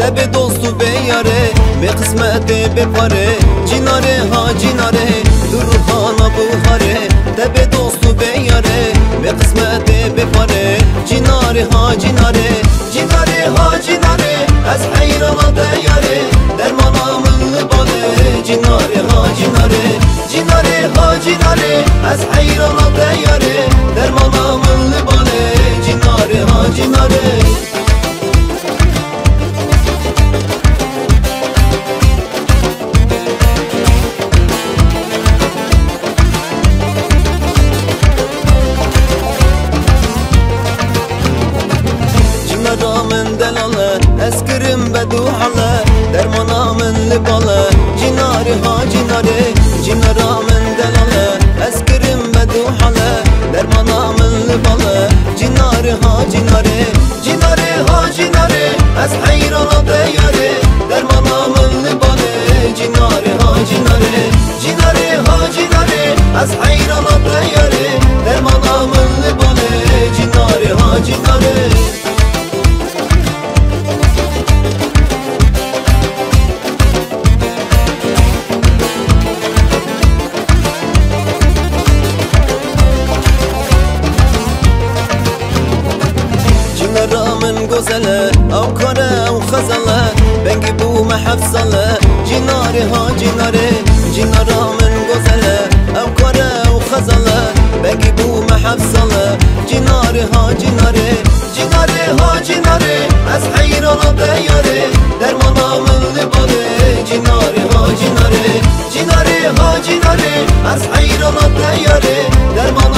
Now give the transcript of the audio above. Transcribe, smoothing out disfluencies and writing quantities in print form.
تب دوست و بیاره به قسمت بپاره جیناره ها جیناره دروحانا بوهاره تب دوست و بیاره به قسمت بپاره جیناره ها جیناره جیناره ها جیناره از حیرانا دیاره درمانا من لباله جیناره ها جیناره جیناره ها جیناره از حیرانا دیاره درمانا من لباله جیناره ها جیناره من دلاله اسكرم بدو حاله درمانا من لباله جناري ها جناري جنارا من دلاله اسكرم بدو حاله درمانا من لباله جناري ها جناري جناري ها جناري از حيرانا دياري درمانا من لباله جناري ها جناري جناري ها جناري از حيرانا دياري درمانا من لباله جناري ها جناري من گزله او کاره او خزله بنگی بو محفظله جیناره ها جیناره جینارا من گزله او کاره او خزله بنگی بو محفظله جیناره ها جیناره جیناره ها جیناره از حیرانا دیاره درمانا من لباله جیناره ها جیناره جیناره ها جیناره از حیرانا دیاره درمانا